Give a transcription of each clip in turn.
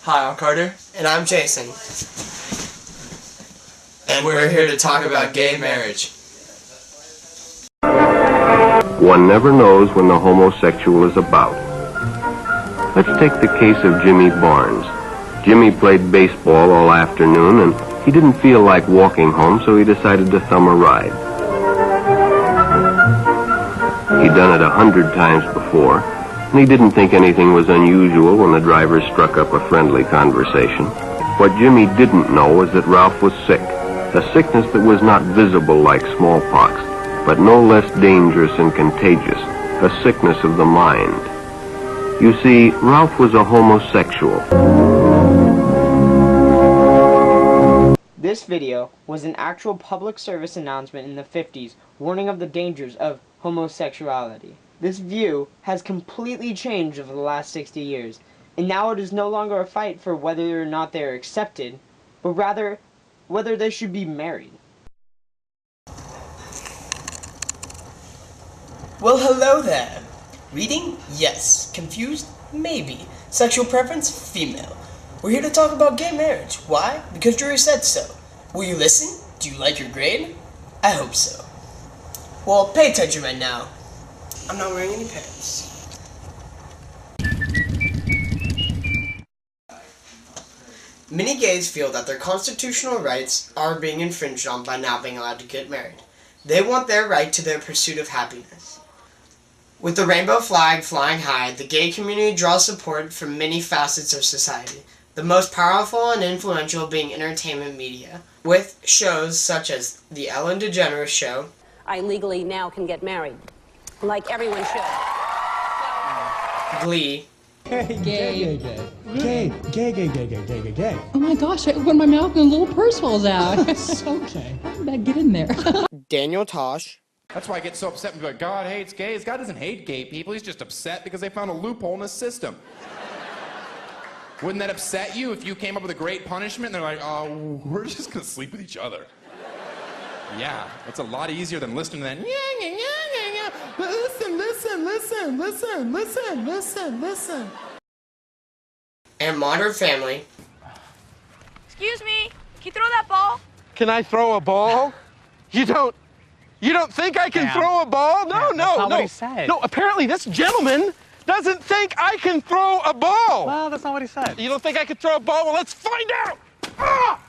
Hi, I'm Carter. And I'm Jason. And we're here to talk about gay marriage. One never knows when the homosexual is about. Let's take the case of Jimmy Barnes. Jimmy played baseball all afternoon, and he didn't feel like walking home, so he decided to thumb a ride. He'd done it 100 times before, and he didn't think anything was unusual when the driver struck up a friendly conversation. What Jimmy didn't know was that Ralph was sick, a sickness that was not visible like smallpox, but no less dangerous and contagious, a sickness of the mind. You see, Ralph was a homosexual. This video was an actual public service announcement in the 50s warning of the dangers of homosexuality. This view has completely changed over the last 60 years, and now it is no longer a fight for whether or not they are accepted, but rather whether they should be married. Well, hello there. Reading? Yes. Confused? Maybe. Sexual preference? Female. We're here to talk about gay marriage. Why? Because Drury said so. Will you listen? Do you like your grade? I hope so. Well, pay attention right now. I'm not wearing any pants. Many gays feel that their constitutional rights are being infringed on by not being allowed to get married. They want their right to their pursuit of happiness. With the rainbow flag flying high, the gay community draws support from many facets of society, the most powerful and influential being entertainment media, with shows such as The Ellen DeGeneres Show. I legally now can get married, like everyone should. Glee. Gay. Oh my gosh, I opened my mouth and a little purse falls out. It's okay. How did that get in there? Daniel Tosh. That's why I get so upset when people are like, God hates gays. God doesn't hate gay people. He's just upset because they found a loophole in his system. Wouldn't that upset you if you came up with a great punishment and they're like, oh, we're just going to sleep with each other? Yeah, it's a lot easier than listening to that. Listen. And Modern Family. Excuse me, can you throw that ball? Can I throw a ball? You don't think I can throw a ball? No. What he said. No, apparently this gentleman doesn't think I can throw a ball. Well, that's not what he said. You don't think I can throw a ball? Well, let's find out. Ah!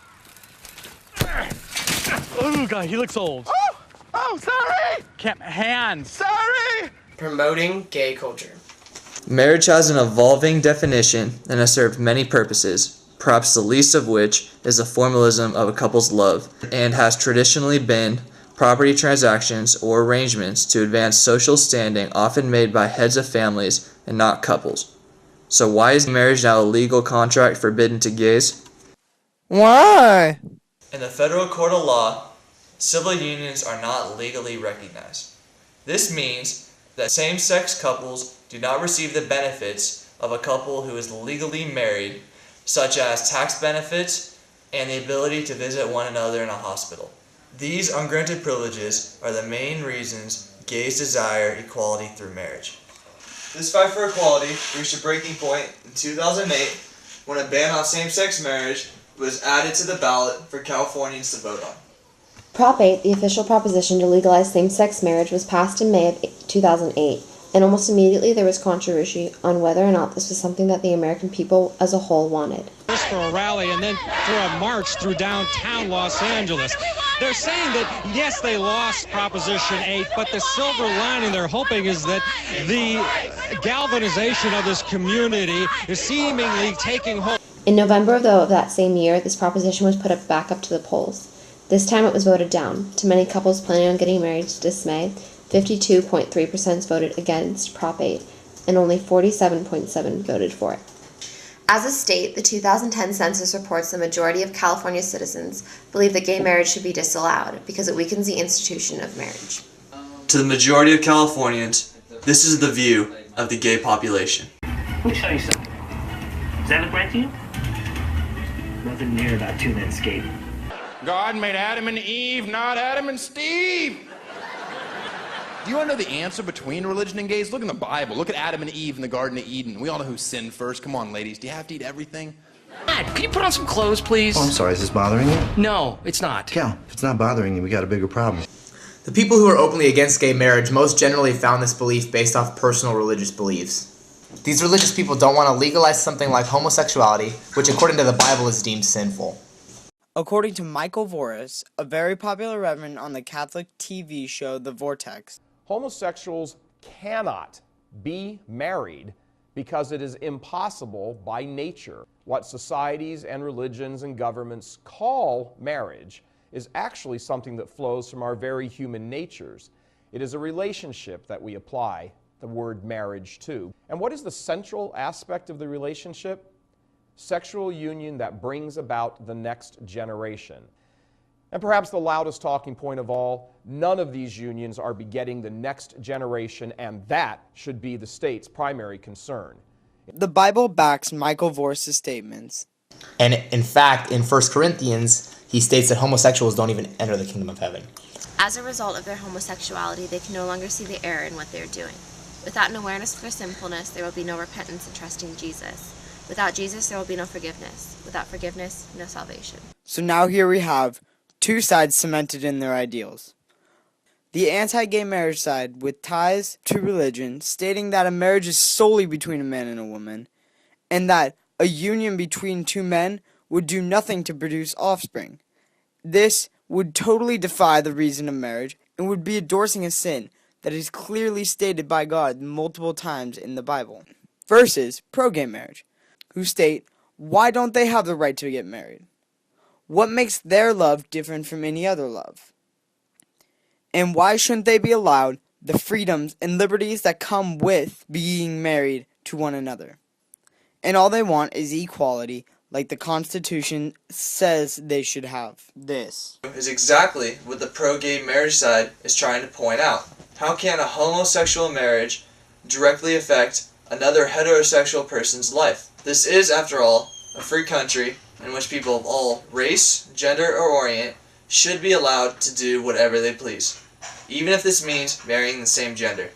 Oh, God, he looks old. Oh, sorry. Hands. Sorry. Promoting gay culture. Marriage has an evolving definition and has served many purposes, perhaps the least of which is the formalism of a couple's love, and has traditionally been property transactions or arrangements to advance social standing often made by heads of families and not couples. So why is marriage now a legal contract forbidden to gays? Why? In the federal court of law, civil unions are not legally recognized. This means that same-sex couples do not receive the benefits of a couple who is legally married, such as tax benefits and the ability to visit one another in a hospital. These ungranted privileges are the main reasons gays desire equality through marriage. This fight for equality reached a breaking point in 2008 when a ban on same-sex marriage was added to the ballot for Californians to vote on. Prop 8, the official proposition to legalize same-sex marriage, was passed in May of 2008, and almost immediately there was controversy on whether or not this was something that the American people as a whole wanted. First for a rally and then for a march through downtown Los Angeles. They're saying that, yes, they lost Proposition 8, but the silver lining they're hoping is that the galvanization of this community is seemingly taking hold. In November of that same year, this proposition was put back up to the polls. This time it was voted down. To many couples planning on getting married's dismay, 52.3% voted against Prop 8, and only 47.7% voted for it. As a state, the 2010 census reports the majority of California citizens believe that gay marriage should be disallowed because it weakens the institution of marriage. To the majority of Californians, this is the view of the gay population. Let me show you something. Does that look right to you? Nothing near about two men skating. God made Adam and Eve, not Adam and Steve. Do you want to know the answer between religion and gays? Look in the Bible. Look at Adam and Eve in the Garden of Eden. We all know who sinned first. Come on, ladies. Do you have to eat everything? Dad, can you put on some clothes, please? Oh, I'm sorry, is this bothering you? No, it's not. Cal, if it's not bothering you, we got a bigger problem. The people who are openly against gay marriage most generally found this belief based off personal religious beliefs. These religious people don't want to legalize something like homosexuality, which according to the Bible is deemed sinful. According to Michael Voris, a very popular reverend on the Catholic TV show The Vortex, homosexuals cannot be married because it is impossible by nature. What societies and religions and governments call marriage is actually something that flows from our very human natures. It is a relationship that we apply the word marriage to. And what is the central aspect of the relationship? Sexual union that brings about the next generation. And perhaps the loudest talking point of all, none of these unions are begetting the next generation, and that should be the state's primary concern. The Bible backs Michael Voris' statements. And in fact, in 1 Corinthians, he states that homosexuals don't even enter the kingdom of heaven. As a result of their homosexuality, they can no longer see the error in what they are doing. Without an awareness of their sinfulness, there will be no repentance and trusting Jesus. Without Jesus, there will be no forgiveness. Without forgiveness, no salvation. So now here we have two sides cemented in their ideals. The anti-gay marriage side, with ties to religion, stating that a marriage is solely between a man and a woman, and that a union between two men would do nothing to produce offspring. This would totally defy the reason of marriage and would be endorsing a sin that is clearly stated by God multiple times in the Bible. Versus pro-gay marriage, who state, why don't they have the right to get married? What makes their love different from any other love? And why shouldn't they be allowed the freedoms and liberties that come with being married to one another? And all they want is equality, like the Constitution says they should have. This is exactly what the pro-gay marriage side is trying to point out. How can a homosexual marriage directly affect another heterosexual person's life? This is, after all, a free country in which people of all race, gender, or orient should be allowed to do whatever they please, even if this means marrying the same gender.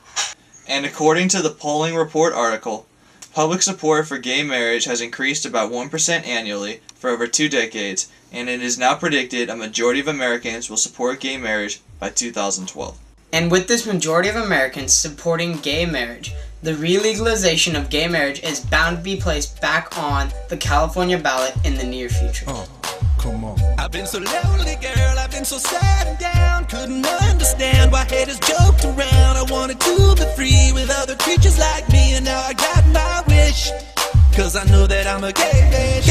And according to the Polling Report article, public support for gay marriage has increased about 1% annually for over 2 decades, and it is now predicted a majority of Americans will support gay marriage by 2012. And with this majority of Americans supporting gay marriage, the relegalization of gay marriage is bound to be placed back on the California ballot in the near future. Come on. I've been so lonely, girl, I've been so sad and down. Couldn't understand why haters joked around. I wanted to be free with other creatures like me, and now I got my wish. Cause I know that I'm a gay fish,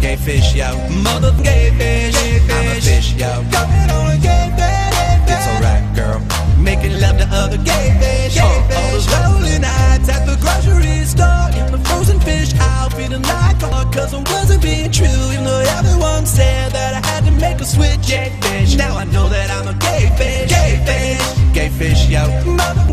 gay fish, yo. Mother gay fish, I'm a fish, yo. Going on a gay fish, it's alright, girl. Making love to other gay fish, all those lonely nights at the grocery store, in the frozen fish aisle, feeling like cause I wasn't being true, even though everyone said that I had to make a switch. Gay fish, now I know that I'm a gay fish, gay fish, yo. Mother